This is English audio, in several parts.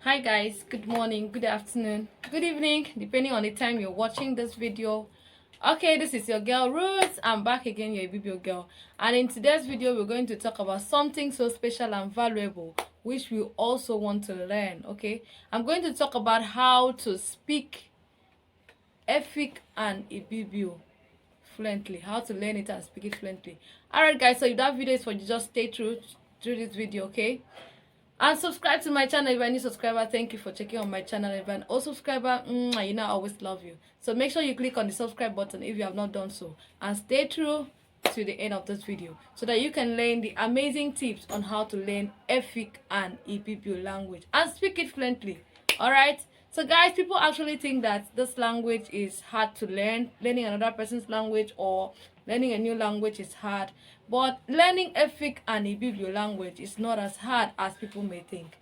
Hi guys, good morning, good afternoon, good evening, depending on the time you're watching this video. Okay, this is your girl Ruth. I'm back again, your Ibibio girl. And in today's video, we're going to talk about something so special and valuable, which we also want to learn, okay? I'm going to talk about how to speak Efik and Ibibio fluently, how to learn it and speak it fluently. Alright guys, so if that video is for you, just stay through this video, okay? And subscribe to my channel if you're a new subscriber. Thank you for checking on my channel. If you're an old subscriber, you know I always love you. So make sure you click on the subscribe button if you have not done so. And stay true to the end of this video so that you can learn the amazing tips on how to learn Efik and Ibibio language and speak it fluently. Alright? So guys, people actually think that this language is hard to learn. Learning another person's language or learning a new language is hard. But learning Efik and Ibibio language is not as hard as people may think.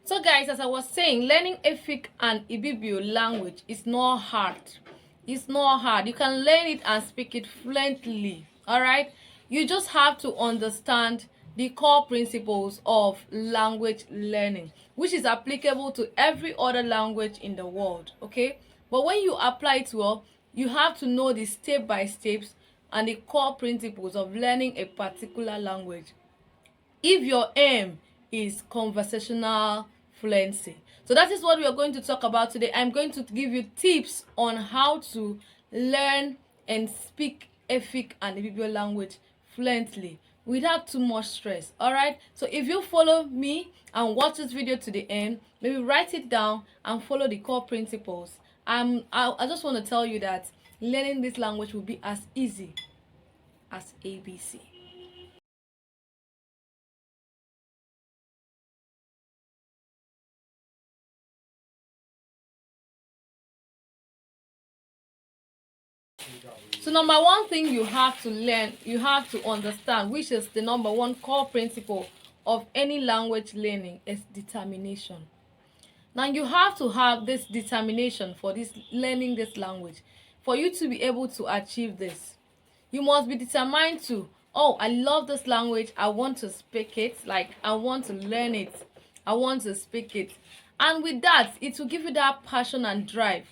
So guys, as I was saying, learning Efik and Ibibio language is not hard. It's not hard. You can learn it and speak it fluently. Alright? You just have to understand the core principles of language learning, which is applicable to every other language in the world. Okay? But when you apply it well, you have to know the step-by-steps and the core principles of learning a particular language if your aim is conversational fluency. So that is what we are going to talk about today. I'm going to give you tips on how to learn and speak Efik and Ibibio language fluently without too much stress. Alright, so if you follow me and watch this video to the end, maybe write it down and follow the core principles. I just want to tell you that learning this language will be as easy as ABC. So number one thing you have to learn, you have to understand, which is the number one core principle of any language learning, is determination. Now you have to have this determination for this learning this language. For you to be able to achieve this, you must be determined to, oh, I love this language, I want to speak it, like I want to learn it, I want to speak it. And with that, it will give you that passion and drive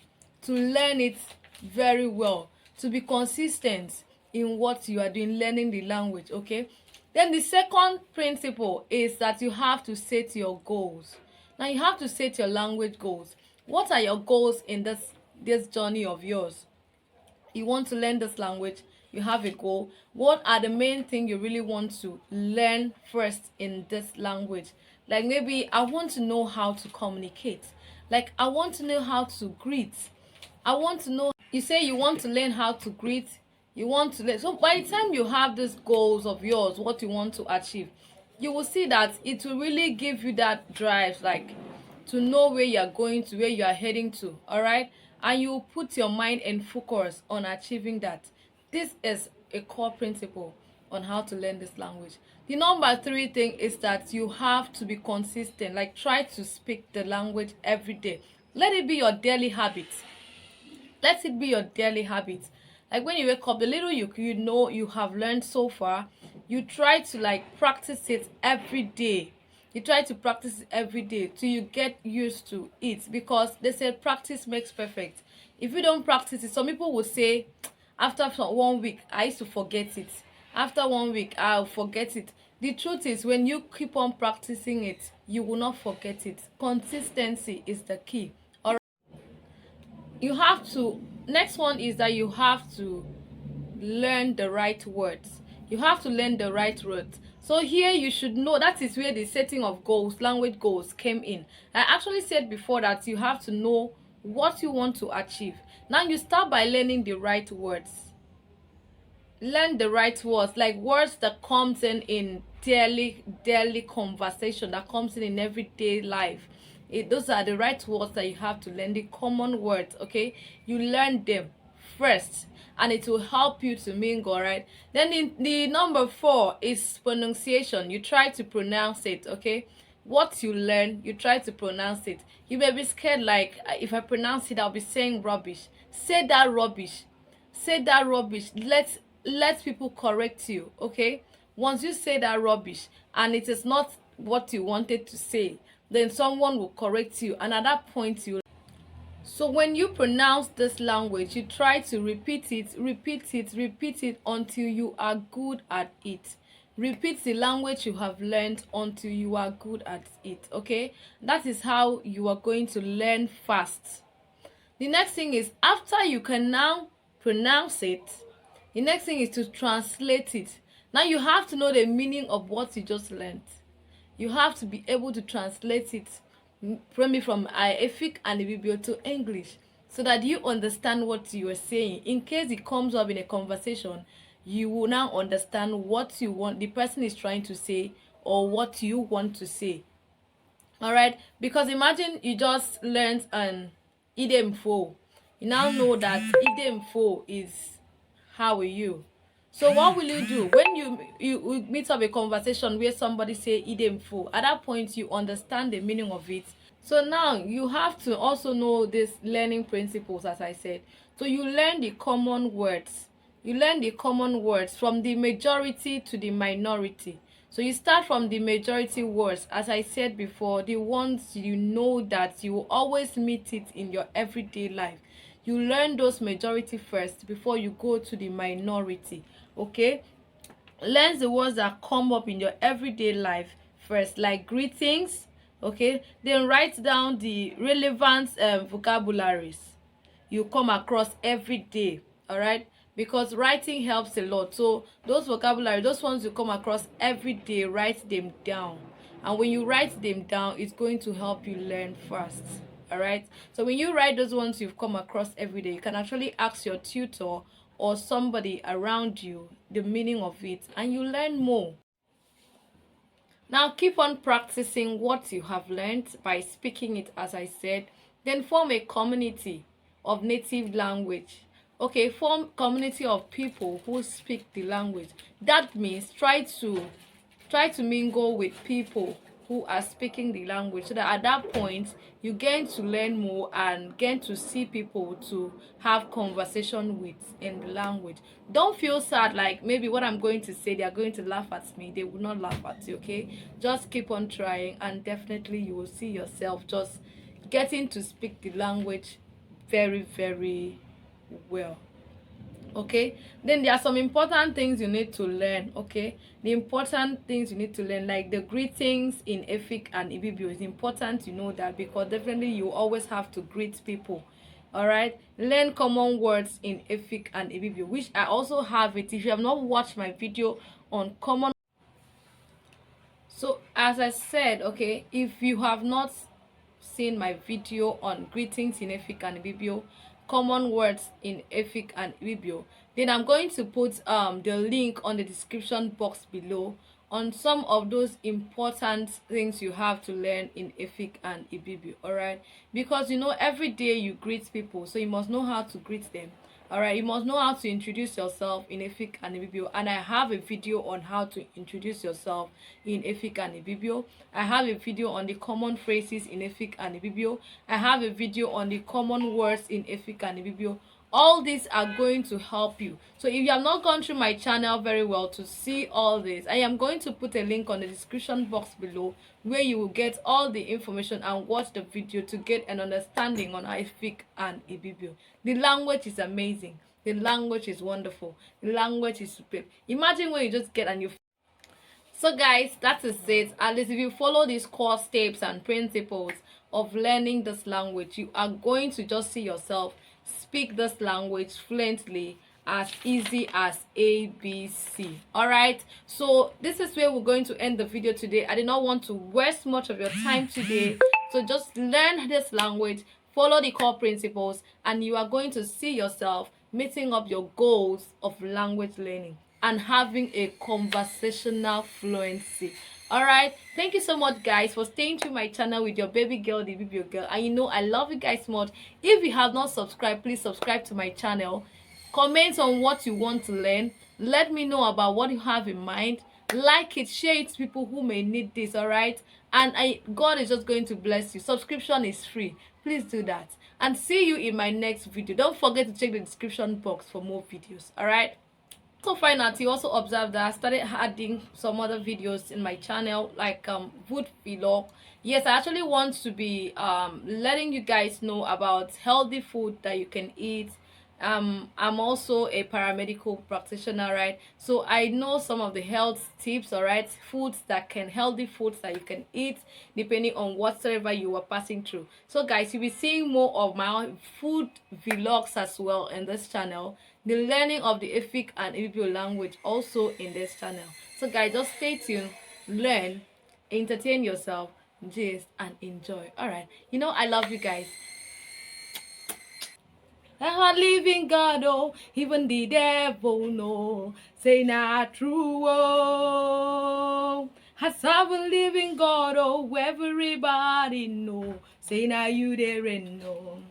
to learn it very well, to be consistent in what you are doing, learning the language, okay? Then the second principle is that you have to set your goals. Now you have to set your language goals. What are your goals in this journey of yours? You want to learn this language, you have a goal. What are the main things you really want to learn first in this language? Like maybe I want to know how to communicate. Like I want to know how to greet. I want to know, you say you want to learn how to greet, you want to learn. So by the time you have these goals of yours, what you want to achieve, you will see that it will really give you that drive, like to know where you're going to, where you are heading to. All right, and you put your mind and focus on achieving that. This is a core principle on how to learn this language. The number three thing is that you have to be consistent. Like try to speak the language every day. Let it be your daily habit. Let it be your daily habit. Like when you wake up, the little you know you have learned so far, you try to like practice it every day. You try to practice it every day till you get used to it, because they say practice makes perfect. If you don't practice it, some people would say after 1 week I used to forget it, after 1 week I'll forget it. The truth is, when you keep on practicing it, you will not forget it. Consistency is the key. You have to, next one is that you have to learn the right words. You have to learn the right words. So here you should know, that is where the setting of goals, language goals, came in. I actually said before that you have to know what you want to achieve. Now you start by learning the right words. Learn the right words, like words that comes in daily conversation, that comes in everyday life. Those are the right words that you have to learn, the common words, okay? You learn them first and it will help you to mingle, right? Then the number four is pronunciation. You try to pronounce it, okay? What you learn, you try to pronounce it. You may be scared, like if I pronounce it I'll be saying rubbish. Say that rubbish. Say that rubbish. Let people correct you, okay? Once you say that rubbish and it is not what you wanted to say, then someone will correct you, and at that point you. So when you pronounce this language, you try to repeat it, repeat it, repeat it until you are good at it. Repeat the language you have learned until you are good at it. Okay, that is how you are going to learn fast. The next thing is, after you can now pronounce it, the next thing is to translate it. Now you have to know the meaning of what you just learned. You have to be able to translate it from Efik and Ibibio to English, so that you understand what you are saying. In case it comes up in a conversation, you will now understand what you want the person is trying to say, or what you want to say. All right, because imagine you just learned an idemfo. You now know that idemfo is how are you. So what will you do when you meet up a conversation where somebody say idemfo? At that point you understand the meaning of it. So now you have to also know these learning principles, as I said. So you learn the common words. You learn the common words from the majority to the minority. So you start from the majority words, as I said before, the ones you know that you will always meet it in your everyday life. You learn those majority first before you go to the minority. Okay, learn the words that come up in your everyday life first, like greetings. Okay, then write down the relevant vocabularies you come across every day. All right, because writing helps a lot. So those vocabulary, those ones you come across every day, write them down. And when you write them down, it's going to help you learn fast. All right, so when you write those ones you've come across every day, you can actually ask your tutor or somebody around you the meaning of it, and you learn more. Now keep on practicing what you have learned by speaking it, as I said. Then form a community of native language. Okay, form community of people who speak the language. That means try to mingle with people who are speaking the language, so that at that point you get to learn more and get to see people to have conversation with in the language. Don't feel sad like maybe what I'm going to say they are going to laugh at me. They will not laugh at you. Okay, just keep on trying, and definitely you will see yourself just getting to speak the language very, very well. Okay, then there are some important things you need to learn. Okay, the important things you need to learn, like the greetings in Efik and Ibibio, is important you know that, because definitely you always have to greet people. All right, learn common words in Efik and Ibibio, which I also have it. If you have not watched my video on common, so as I said, okay, if you have not seen my video on greetings in Efik and Ibibio, common words in Efik and Ibibio, then I'm going to put the link on the description box below on some of those important things you have to learn in Efik and Ibibio. All right, because you know every day you greet people, so you must know how to greet them. All right, you must know how to introduce yourself in Efik and Ibibio, and I have a video on how to introduce yourself in Efik and Ibibio. I have a video on the common phrases in Efik and Ibibio. I have a video on the common words in Efik and Ibibio. All these are going to help you. So if you have not gone through my channel very well to see all this, I am going to put a link on the description box below where you will get all the information and watch the video to get an understanding on Efik and Ibibio. The language is amazing. The language is wonderful. The language is superb. Imagine when you just get and you. So guys, that is it. At least if you follow these core steps and principles of learning this language, you are going to just see yourself speak this language fluently, as easy as ABC. All right, so this is where we're going to end the video today. I did not want to waste much of your time today, so just learn this language, follow the core principles, and you are going to see yourself meeting up your goals of language learning and having a conversational fluency. All right, thank you so much guys for staying to my channel with your baby girl, the Ibibio girl, and you know I love you guys much. If you have not subscribed, please subscribe to my channel. Comment on what you want to learn. Let me know about what you have in mind. Like it, share it to people who may need this. All right, and God is just going to bless you. Subscription is free. Please do that, and see you in my next video. Don't forget to check the description box for more videos. All right. So fine that you also observe that I started adding some other videos in my channel, like food vlog. Yes, I actually want to be letting you guys know about healthy food that you can eat. I'm also a paramedical practitioner, right? So I know some of the health tips, all right, foods that can healthy foods that you can eat depending on whatsoever you are passing through. So guys, you'll be seeing more of my food vlogs as well in this channel, the learning of the Efik and Ibibio language also in this channel. So guys, just stay tuned, learn, entertain yourself, gist and enjoy. All right, I love you guys. I live in God, oh, even the devil know. Say not true, oh. I serve a living God, oh, everybody know. Say now you there and know.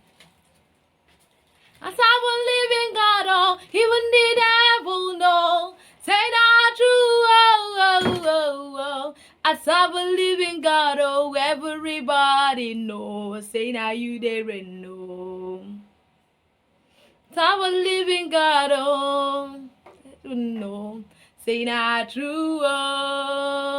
I serve a living God, oh, even the devil know. Say not true, oh, oh, oh, oh. I serve a living God, oh, everybody know. Say now you there and know. Serve a living God, oh, no, say not true, oh.